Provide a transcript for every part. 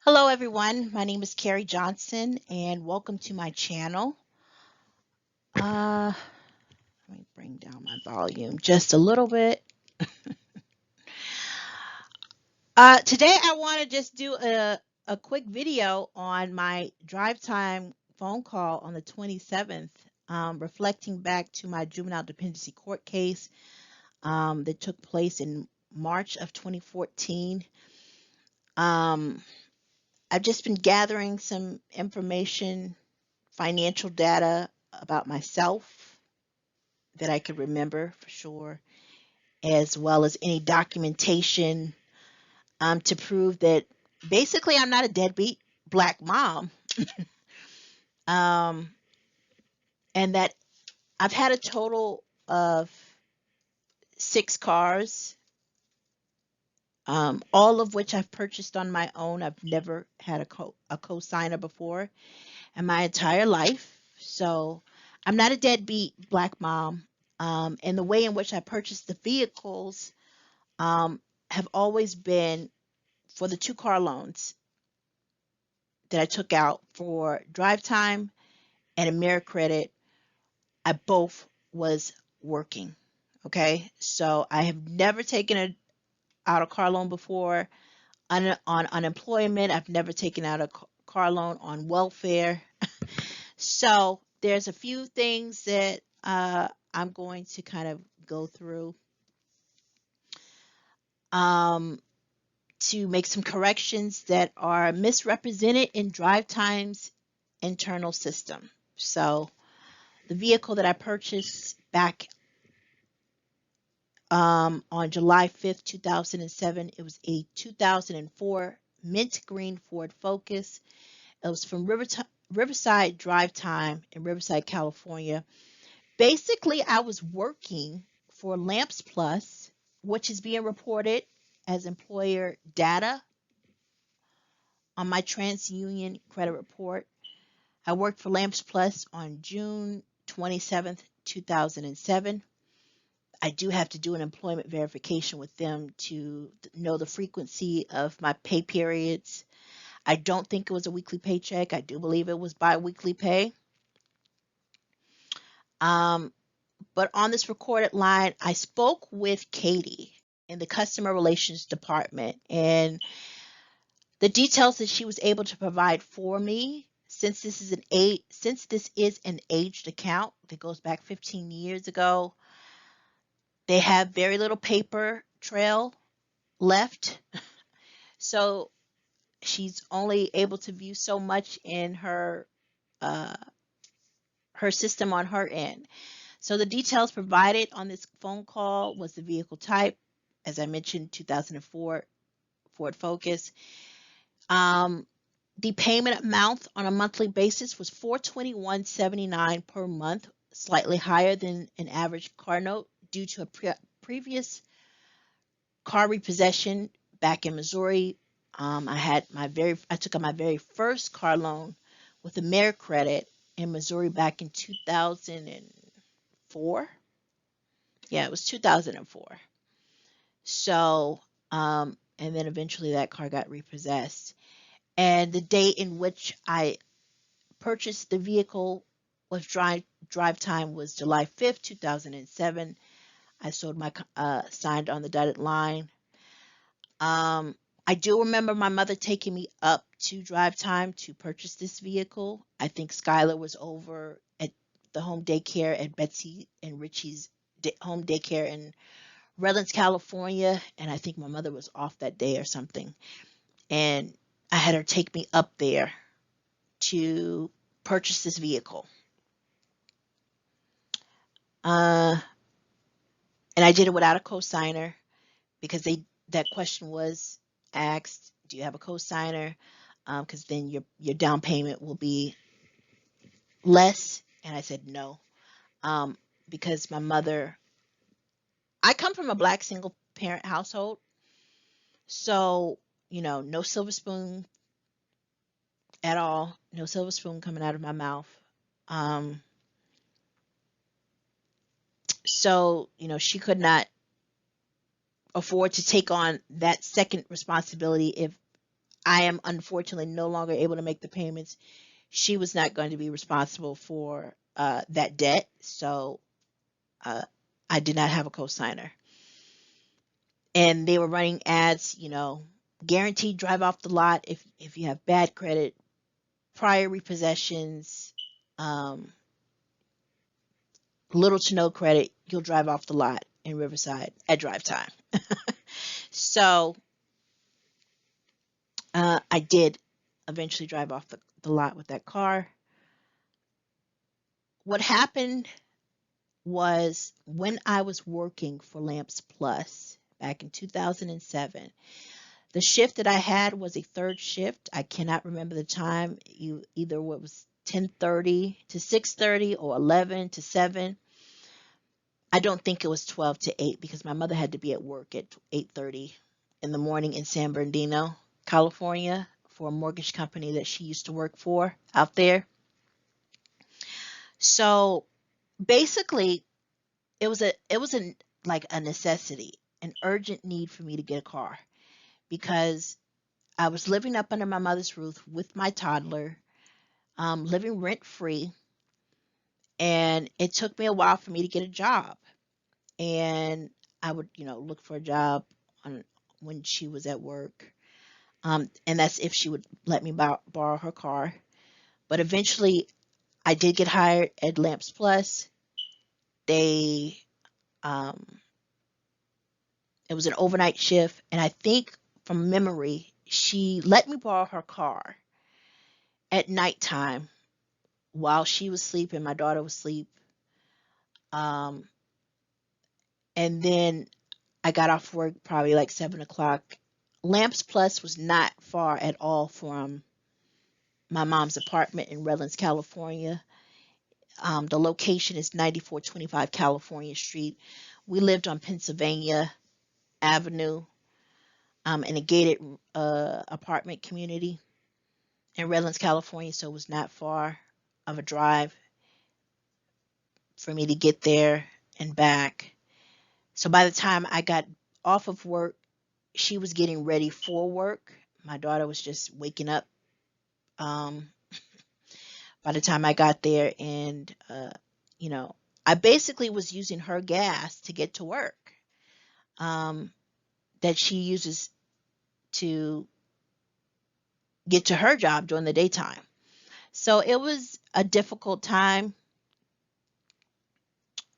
Hello everyone, my name is Carrie Johnson and welcome to my channel. Let me bring down my volume just a little bit. Today I want to just do a quick video on my drive time phone call on the 27th, reflecting back to my juvenile dependency court case that took place in March of 2014. I've just been gathering some information, financial data about myself that I could remember for sure, as well as any documentation to prove that basically I'm not a deadbeat black mom, um, and that I've had a total of 6 cars, all of which I've purchased on my own. I've never had a cosigner before in my entire life. So I'm not a deadbeat black mom. And the way in which I purchased the vehicles have always been for the 2 car loans that I took out for DriveTime and AmeriCredit. I both was working. Okay, so I have never taken out a car loan before on unemployment. I've never taken out a car loan on welfare. So there's a few things that I'm going to kind of go through um, to make some corrections that are misrepresented in DriveTime's internal system. So the vehicle that I purchased back on July 5th, 2007, it was a 2004 mint green Ford Focus. It was from Riverside DriveTime in Riverside, California. Basically, I was working for Lamps Plus, which is being reported as employer data on my TransUnion Credit report. I worked for Lamps Plus on June 27th, 2007. I do have to do an employment verification with them to know the frequency of my pay periods. I don't think it was a weekly paycheck. I do believe it was bi-weekly pay. Um, but on this recorded line, I spoke with Katie in the customer relations department, and the details that she was able to provide for me, since this is an aged account that goes back 15 years ago, they have very little paper trail left. So she's only able to view so much in uh, her system on her end. So the details provided on this phone call was the vehicle type, as I mentioned, 2004 Ford Focus. Um, the payment amount on a monthly basis was $421.79 per month, slightly higher than an average car note due to a previous car repossession back in Missouri. I took out my very first car loan with AmeriCredit in Missouri back in 2004. Yeah, it was 2004. So, and then eventually that car got repossessed. And the date in which I purchased the vehicle was drive time was July 5th, 2007. I sold my signed on the dotted line. I do remember my mother taking me up to drive time to purchase this vehicle. I think Skylar was over at the home daycare at Betsy and Richie's home daycare in Redlands, California, and I think my mother was off that day or something. And I had her take me up there to purchase this vehicle. Uh, and I did it without a cosigner because that question was asked, do you have a cosigner? Because then your down payment will be less. And I said no, because my mother, I come from a black single parent household, so no silver spoon at all, no silver spoon coming out of my mouth. Um, so she could not afford to take on that second responsibility if I am unfortunately no longer able to make the payments, she was not going to be responsible for that debt. So uh, I did not have a cosigner. And they were running ads, guaranteed drive off the lot if you have bad credit, prior repossessions, um, little to no credit, you'll drive off the lot in Riverside at DriveTime. So I did eventually drive off the lot with that car. What happened was when I was working for Lamps Plus back in 2007, the shift that I had was a third shift. I cannot remember the time. Either what was 10:30 to 6:30 or 11 to 7. I don't think it was 12 to 8 because my mother had to be at work at 8:30 in the morning in San Bernardino, California, for a mortgage company that she used to work for out there. So basically, it was like a necessity, an urgent need for me to get a car because I was living up under my mother's roof with my toddler, living rent free, and it took me a while for me to get a job. And I would, look for a job on when she was at work, and that's if she would let me borrow her car. But eventually, I did get hired at Lamps Plus. They, um, it was an overnight shift, and I think from memory, she let me borrow her car at nighttime while she was sleeping, my daughter was asleep. Um, and then I got off work probably like 7 o'clock. Lamps Plus was not far at all from my mom's apartment in Redlands, California. The location is 9425 California Street. We lived on Pennsylvania Avenue, in a gated apartment community in Redlands, California, so it was not far of a drive for me to get there and back. So by the time I got off of work, she was getting ready for work. My daughter was just waking up um, by the time I got there, and you know, I basically was using her gas to get to work, um, that she uses to get to her job during the daytime. So it was a difficult time.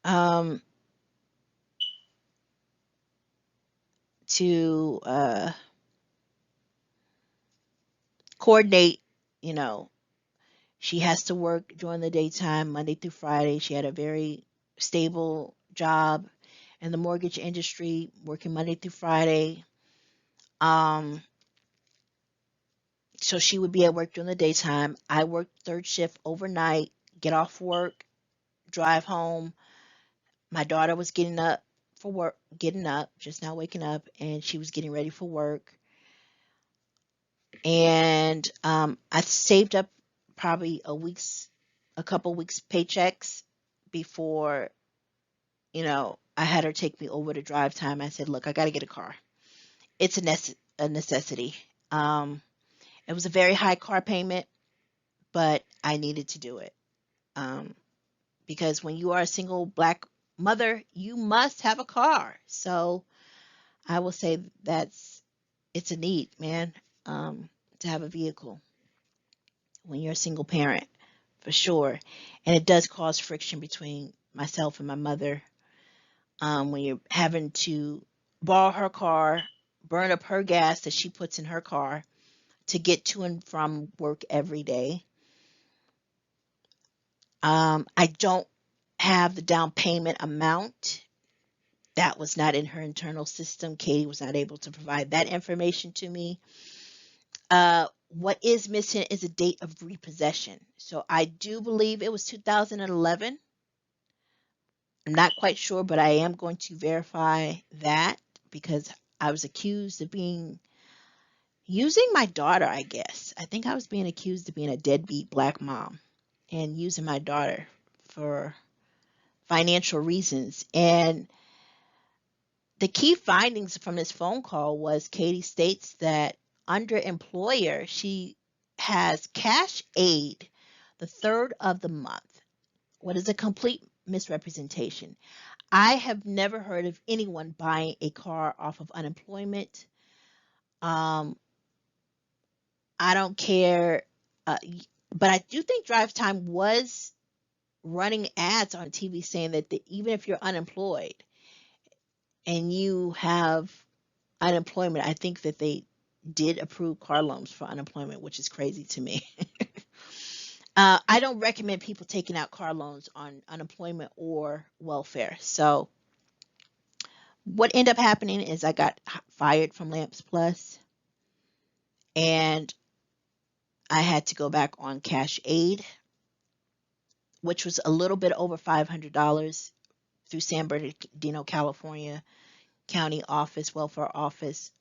Um, to coordinate, you know, she has to work during the daytime, Monday through Friday. She had a very stable job in the mortgage industry, working Monday through Friday. Um, so she would be at work during the daytime. I worked third shift overnight, get off work, drive home. My daughter was getting up for work, getting up, just now waking up, and she was getting ready for work. And I saved up probably a couple weeks paychecks before, I had her take me over to DriveTime. I said, look, I got to get a car. It's a necessity. Um, it was a very high car payment, but I needed to do it. Um, because when you are a single black mother, you must have a car. So I will say it's a need, man, to have a vehicle when you're a single parent, for sure. And it does cause friction between myself and my mother, when you're having to borrow her car, burn up her gas that she puts in her car to get to and from work every day. I don't have the down payment amount. That was not in her internal system. Katie was not able to provide that information to me. What is missing is a date of repossession. So I do believe it was 2011. I'm not quite sure, but I am going to verify that because I was accused of using my daughter, I guess. I think I was being accused of being a deadbeat black mom and using my daughter for financial reasons. And the key findings from this phone call was Katie states that under employer, she has cash aid the third of the month. What is a complete misrepresentation? I have never heard of anyone buying a car off of unemployment. Um, I don't care, but I do think DriveTime was running ads on TV saying that even if you're unemployed and you have unemployment, I think that they did approve car loans for unemployment, which is crazy to me. I don't recommend people taking out car loans on unemployment or welfare. So what ended up happening is I got fired from Lamps Plus, and I had to go back on cash aid, which was a little bit over $500 through San Bernardino, California County Office, Welfare Office.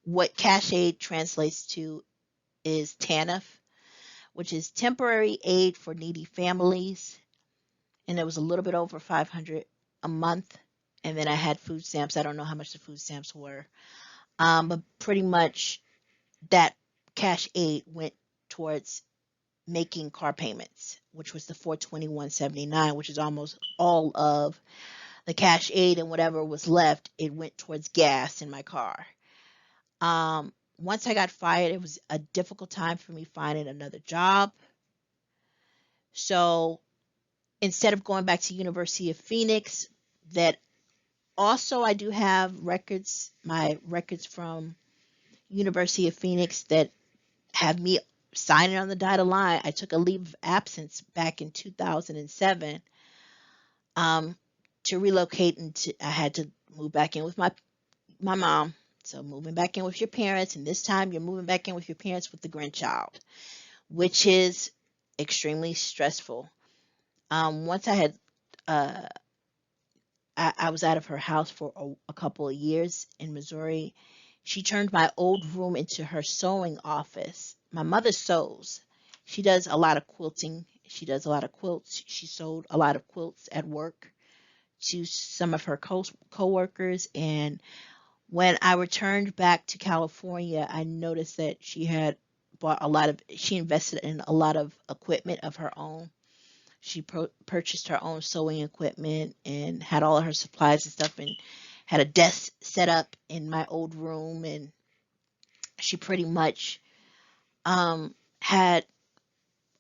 What cash aid translates to is TANF, which is temporary aid for needy families, and it was a little bit over 500 a month. And then I had food stamps. I don't know how much the food stamps were, but pretty much that cash aid went towards making car payments, which was the 421.79, which is almost all of the cash aid, and whatever was left, it went towards gas in my car. Once I got fired, it was a difficult time for me finding another job. So instead of going back to University of Phoenix, that also I do have records, my records from University of Phoenix that have me signing on the dotted line. I took a leave of absence back in 2007 to relocate, and I had to move back in with my mom. So moving back in with your parents, and this time you're moving back in with your parents with the grandchild, which is extremely stressful. Once I had, uh, I was out of her house for a couple of years in Missouri. She turned my old room into her sewing office. My mother sews. She does a lot of quilting. She does a lot of quilts. She sewed a lot of quilts at work to some of her co-workers. And when I returned back to California, I noticed that she had she invested in a lot of equipment of her own. She purchased her own sewing equipment and had all of her supplies and stuff, and had a desk set up in my old room. And she pretty much had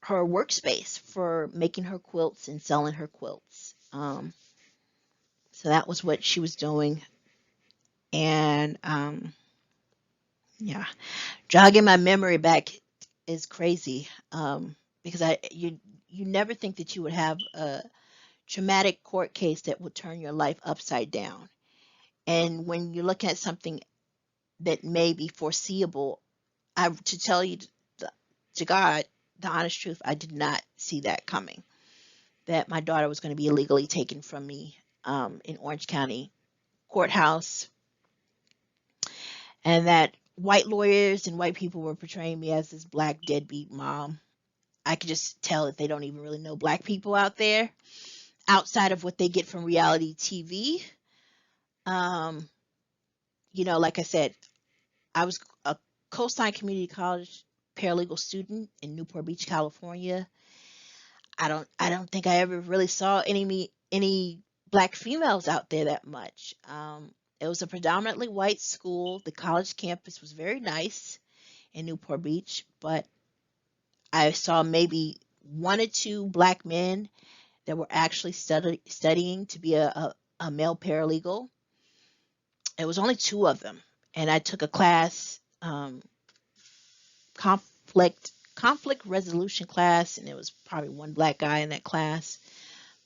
her workspace for making her quilts and selling her quilts. So that was what she was doing. And yeah, jogging my memory back is crazy, because you never think that you would have a traumatic court case that would turn your life upside down. And when you're looking at something that may be foreseeable, to tell you to God, the honest truth, I did not see that coming. That my daughter was going to be illegally taken from me in Orange County courthouse, and that white lawyers and white people were portraying me as this black deadbeat mom. I could just tell that they don't even really know black people out there outside of what they get from reality TV. Um, like I said, I was a Coastline Community College paralegal student in Newport Beach, California. I don't think I ever really saw any black females out there that much. It was a predominantly white school. The college campus was very nice in Newport Beach, but I saw maybe one or two black men that were actually studying to be a male paralegal. It was only two of them, and I took a class, conflict resolution class, and there was probably one black guy in that class.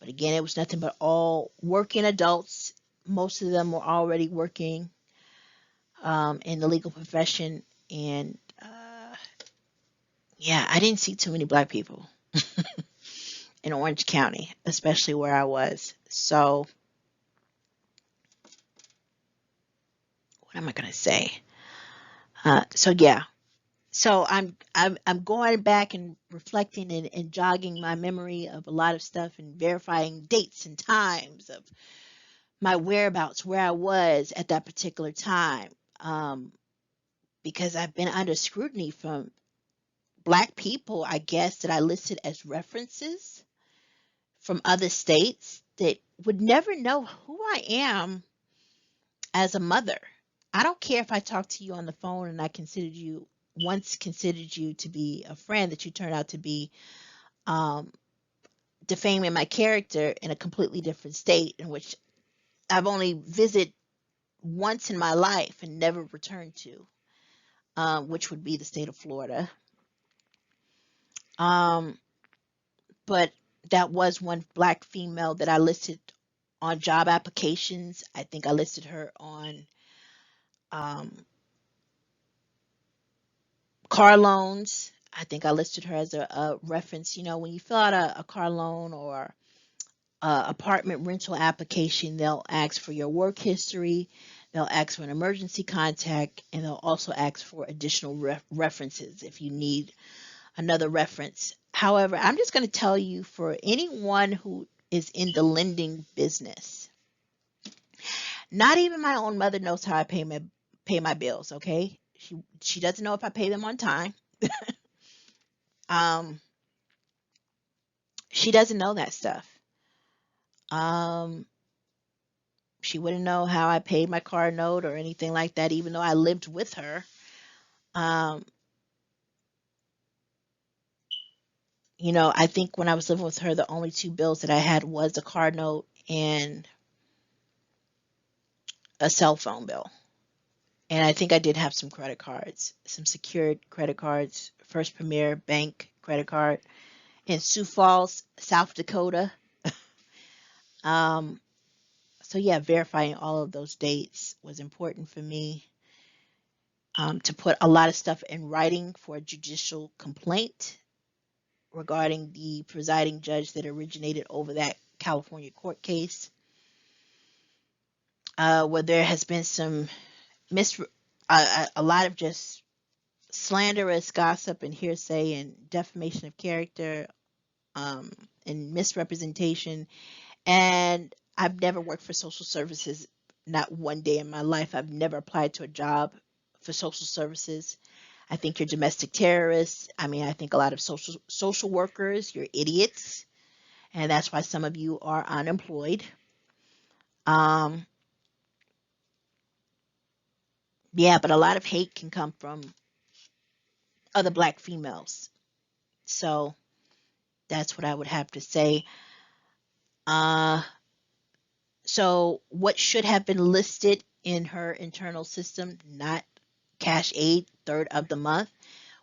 But again, it was nothing but all working adults. Most of them were already working in the legal profession, and yeah, I didn't see too many black people in Orange County, especially where I was. So, what am I gonna say? So yeah, so I'm going back and reflecting and jogging my memory of a lot of stuff and verifying dates and times of my whereabouts, where I was at that particular time. because I've been under scrutiny from Black people, I guess, that I listed as references from other states that would never know who I am as a mother. I don't care if I talk to you on the phone and I once considered you to be a friend, that you turn out to be um, defaming my character in a completely different state in which I've only visited once in my life and never returned to, which would be the state of Florida. Um, but that was one Black female that I listed on job applications. I think I listed her on um, car loans. I think I listed her as a reference. When you fill out a car loan or apartment rental application, they'll ask for your work history, they'll ask for an emergency contact, and they'll also ask for additional references if you need another reference. However, I'm just going to tell you, for anyone who is in the lending business, not even my own mother knows how I pay my bills, okay? She doesn't know if I pay them on time. Um, she doesn't know that stuff. Um, she wouldn't know how I paid my car note or anything like that, even though I lived with her. Um, I think when I was living with her, the only two bills that I had was a car note and a cell phone bill. And I think I did have some credit cards, some secured credit cards, First Premier Bank credit card in Sioux Falls, South Dakota. Um, so yeah, verifying all of those dates was important for me, to put a lot of stuff in writing for a judicial complaint regarding the presiding judge that originated over that California court case, where there has been some a lot of just slanderous gossip and hearsay and defamation of character, um, and misrepresentation. And I've never worked for social services, not one day in my life. I've never applied to a job for social services. I think you're domestic terrorists. I mean, I think a lot of social workers, you're idiots, and that's why some of you are unemployed. Um, yeah, but a lot of hate can come from other Black females. So that's what I would have to say. Uh, so what should have been listed in her internal system, not cash aid, third of the month,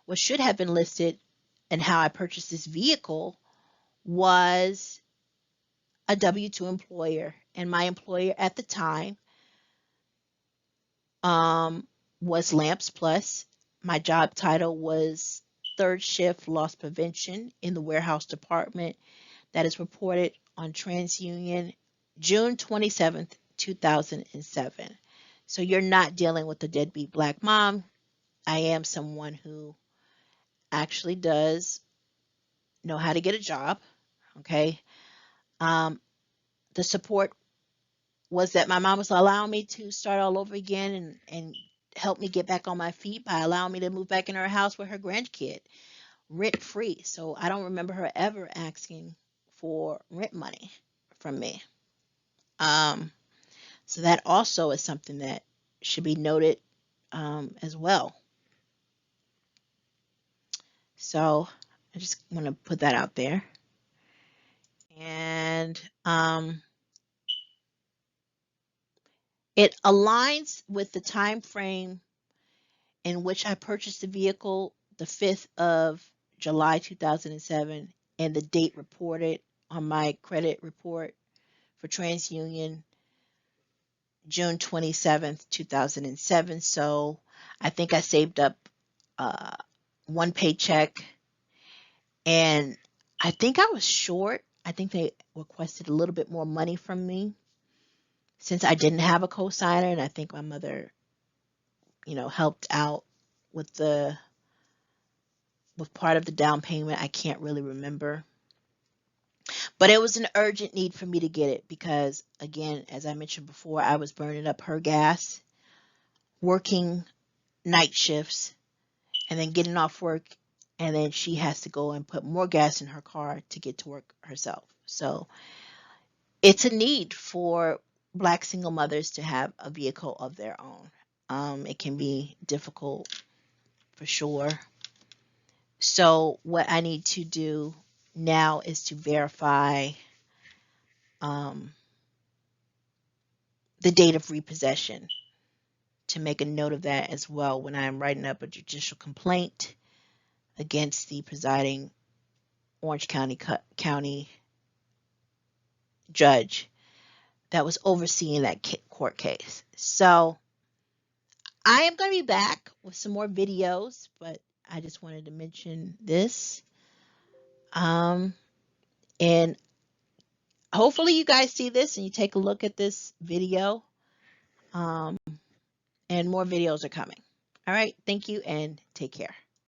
what should have been listed and how I purchased this vehicle was a W-2 employer. And my employer at the time um, was Lamps Plus. My job title was third shift loss prevention in the warehouse department. That is reported on TransUnion June 27th, 2007. So you're not dealing with a deadbeat Black mom. I am someone who actually does know how to get a job. Okay. Um, the support was that my mom was allowing me to start all over again and help me get back on my feet by allowing me to move back in her house with her grandkid, rent free. So I don't remember her ever asking for rent money from me. Um, so that also is something that should be noted, as well. So I just want to put that out there. And it aligns with the time frame in which I purchased the vehicle, the 5th of July 2007, and the date reported on my credit report for TransUnion, June 27th, 2007. So I think I saved up uh, one paycheck, and I think I was short. I think they requested a little bit more money from me since I didn't have a cosigner, and I think my mother, helped out with part of the down payment. I can't really remember. But it was an urgent need for me to get it because, again, as I mentioned before, I was burning up her gas, working night shifts and then getting off work, and then she has to go and put more gas in her car to get to work herself. So it's a need for Black single mothers to have a vehicle of their own. It can be difficult for sure. So what I need to do now is to verify um, the date of repossession, to make a note of that as well when I am writing up a judicial complaint against the presiding Orange County judge that was overseeing that court case. So I am going to be back with some more videos, but I just wanted to mention this. And hopefully you guys see this and you take a look at this video. And more videos are coming. All right. Thank you and take care.